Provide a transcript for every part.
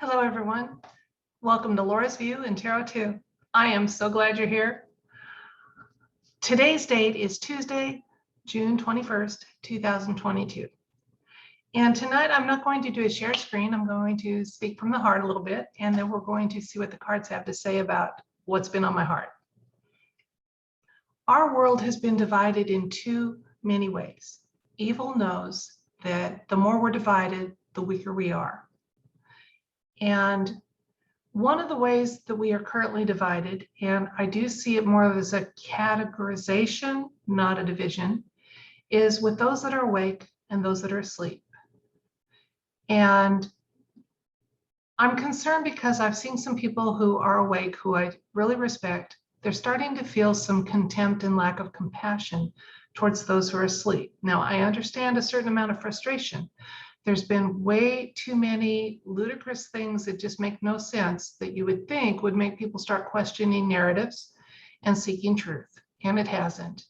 Hello, everyone. Welcome to Laura's View and Tarot 2. I am so glad you're here. Today's date is Tuesday, June 21st, 2022. And tonight I'm not going to do a share screen. I'm going to speak from the heart a little bit, and then we're going to see what the cards have to say about what's been on my heart. Our world has been divided in too many ways. Evil knows that the more we're divided, the weaker we are. And one of the ways that we are currently divided, and I do see it more as a categorization, not a division, is with those that are awake and those that are asleep. And I'm concerned because I've seen some people who are awake who I really respect. They're starting to feel some contempt and lack of compassion towards those who are asleep. Now, I understand a certain amount of frustration. There's been way too many ludicrous things that just make no sense that you would think would make people start questioning narratives and seeking truth, and it hasn't.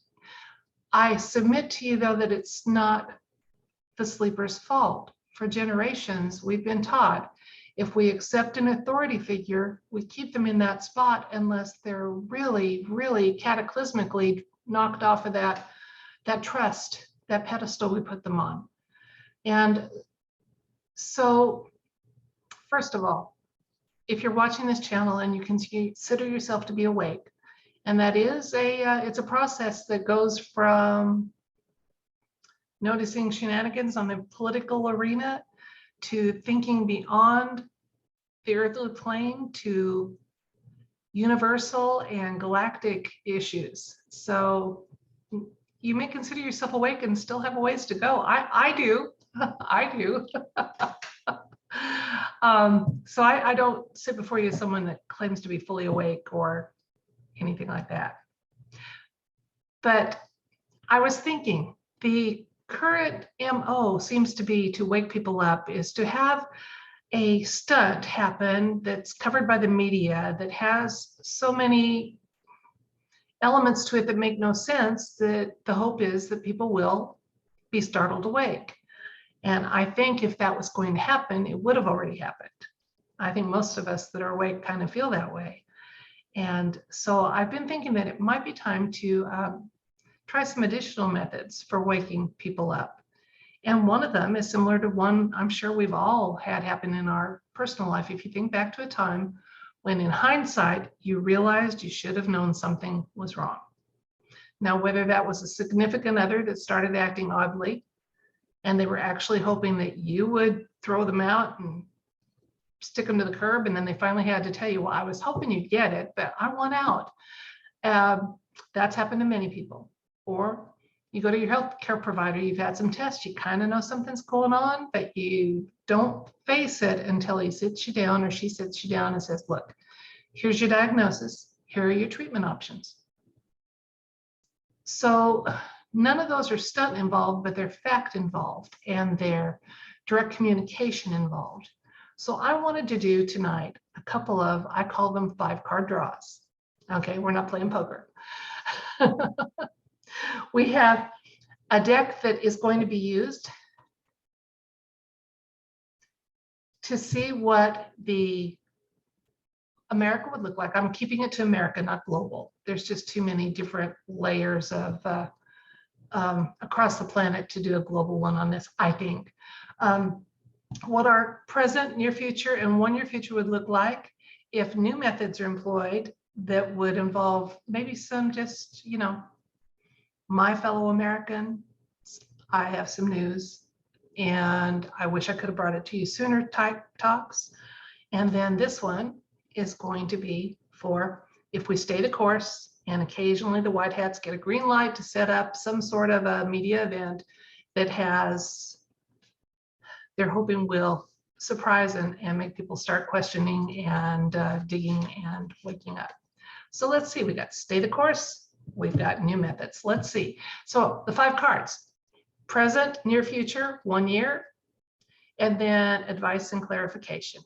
I submit to you, though, that it's not the sleeper's fault. For generations, we've been taught if we accept an authority figure, we keep them in that spot unless they're really, really cataclysmically knocked off of that trust, that pedestal we put them on. And so, first of all, if you're watching this channel and you consider yourself to be awake, and that is it's a process that goes from noticing shenanigans on the political arena to thinking beyond the earthly plane to universal and galactic issues. So you may consider yourself awake and still have a ways to go. I do. I do. So I don't sit before you as someone that claims to be fully awake or anything like that. But I was thinking the current MO seems to be to wake people up, is to have a stunt happen that's covered by the media that has so many elements to it that make no sense, that the hope is that people will be startled awake. And I think if that was going to happen, it would have already happened. I think most of us that are awake kind of feel that way. And so I've been thinking that it might be time to try some additional methods for waking people up. And one of them is similar to one I'm sure we've all had happen in our personal life. If you think back to a time when in hindsight, you realized you should have known something was wrong. Now, whether that was a significant other that started acting oddly, and they were actually hoping that you would throw them out and stick them to the curb, and then they finally had to tell you, well, I was hoping you'd get it, but I want out. That's happened to many people. Or you go to your healthcare provider, you've had some tests, you kind of know something's going on, but you don't face it until he sits you down or she sits you down and says, look, here's your diagnosis, here are your treatment options. So none of those are stunt involved, but they're fact involved and they're direct communication involved. So I wanted to do tonight a couple of, I call them 5-card draws. Okay, we're not playing poker. We have a deck that is going to be used to see what the America would look like. I'm keeping it to America, not global. There's just too many different layers of across the planet to do a global one on this, I think. What our present, near future, and 1-year future would look like if new methods are employed that would involve maybe some just, my fellow American, I have some news and I wish I could have brought it to you sooner type talks. And then this one is going to be for if we stay the course and occasionally the white hats get a green light to set up some sort of a media event that has, they're hoping will surprise and make people start questioning and digging and waking up. So let's see, we got stay the course. We've got new methods. Let's see. So the 5 cards, present, near future, 1 year, and then advice and clarification.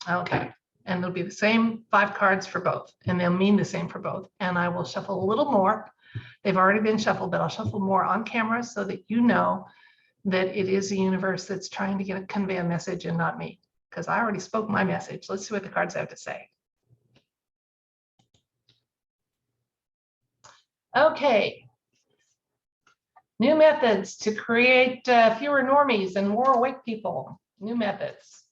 Okay, and there'll be the same 5 cards for both, and they'll mean the same for both. And I will shuffle a little more. They've already been shuffled, but I'll shuffle more on camera so that you know that it is the universe that's trying to convey a message and not me. because I already spoke my message. Let's see what the cards have to say. Okay. New methods to create fewer normies and more awake people. New methods.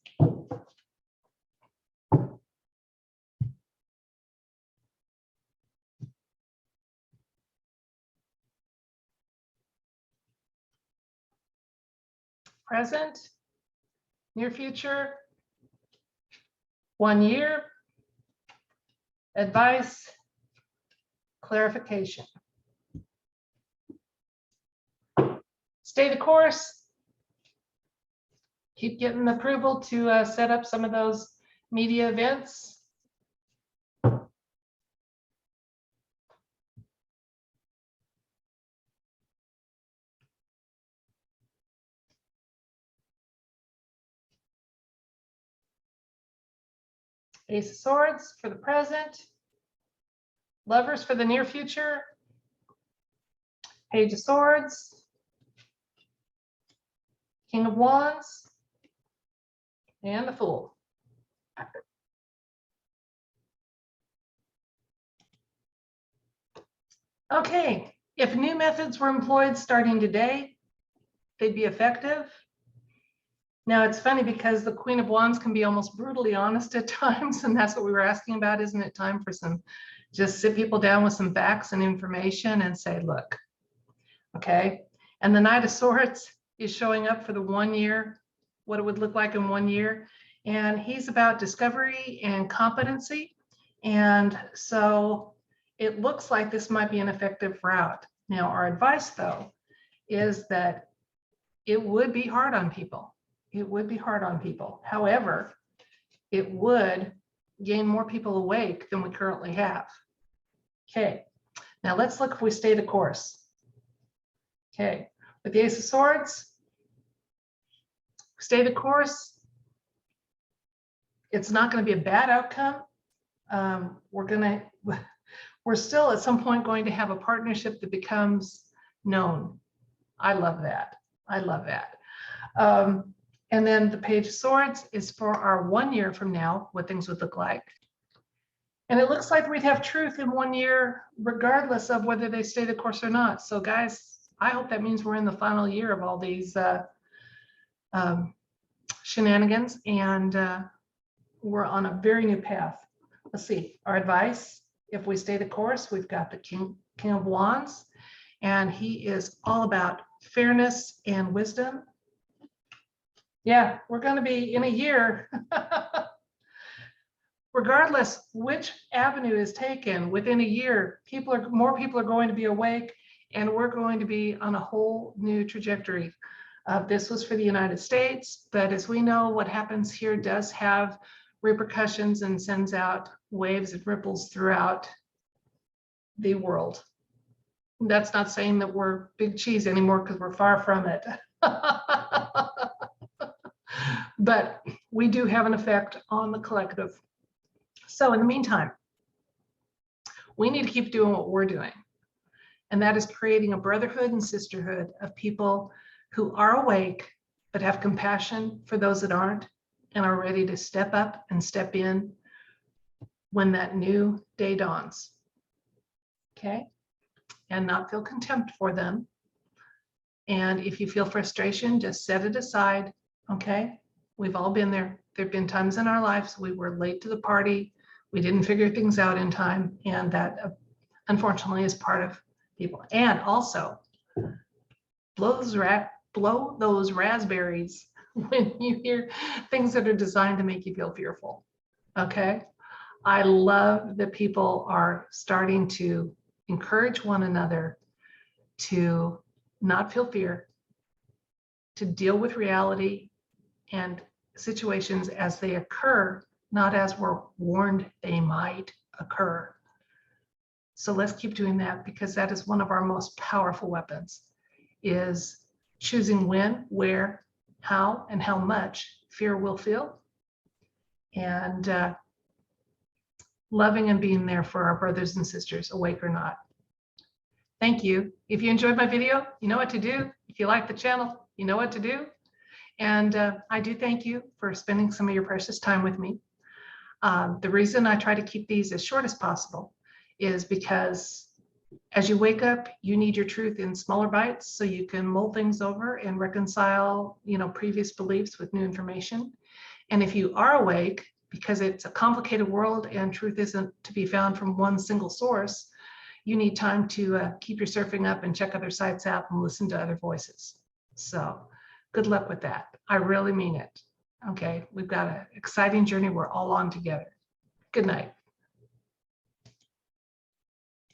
Present, near future, 1 year, advice, clarification. Stay the course. Keep getting approval to set up some of those media events. Ace of Swords for the present. Lovers for the near future. Page of Swords. King of Wands. And the Fool. Okay, if new methods were employed starting today, they'd be effective. Now it's funny because the Queen of Wands can be almost brutally honest at times, and that's what we were asking about. Isn't it time for some, just sit people down with some facts and information and say, look, okay. And the Knight of Swords is showing up for the 1 year, what it would look like in 1 year. And he's about discovery and competency. And so it looks like this might be an effective route. Now, our advice, though, is that it would be hard on people. It would be hard on people. However, it would gain more people awake than we currently have. Okay, now let's look if we stay the course. Okay, with the Ace of Swords, stay the course. It's not going to be a bad outcome. We're still at some point going to have a partnership that becomes known. I love that. I love that. And then the Page of Swords is for our 1 year from now, what things would look like. And it looks like we'd have truth in 1 year, regardless of whether they stay the course or not. So guys, I hope that means we're in the final year of all these shenanigans, and we're on a very new path. Let's see, our advice, if we stay the course, we've got the King of Wands, and he is all about fairness and wisdom. Yeah, we're going to be in a year, regardless which avenue is taken, within a year, more people are going to be awake, and we're going to be on a whole new trajectory. This was for the United States, but as we know, what happens here does have repercussions and sends out waves and ripples throughout the world. That's not saying that we're big cheese anymore, because we're far from it. But we do have an effect on the collective. So in the meantime, we need to keep doing what we're doing. And that is creating a brotherhood and sisterhood of people who are awake, but have compassion for those that aren't, and are ready to step up and step in when that new day dawns. Okay? And not feel contempt for them. And if you feel frustration, just set it aside. Okay? We've all been there. There've been times in our lives we were late to the party. We didn't figure things out in time. And that, unfortunately, is part of people. And also, blow those raspberries when you hear things that are designed to make you feel fearful. Okay? I love that people are starting to encourage one another to not feel fear, to deal with reality and situations as they occur, not as we're warned they might occur. So let's keep doing that, because that is one of our most powerful weapons, is choosing when, where, how, and how much fear will feel, and loving and being there for our brothers and sisters, awake or not. Thank you. If you enjoyed my video, you know what to do. If you like the channel, you know what to do. And I do thank you for spending some of your precious time with me. The reason I try to keep these as short as possible is because as you wake up, you need your truth in smaller bites so you can mull things over and reconcile, previous beliefs with new information. And if you are awake, because it's a complicated world and truth isn't to be found from one single source, you need time to keep your surfing up and check other sites out and listen to other voices. So good luck with that. I really mean it. Okay, we've got an exciting journey we're all on together. Good night.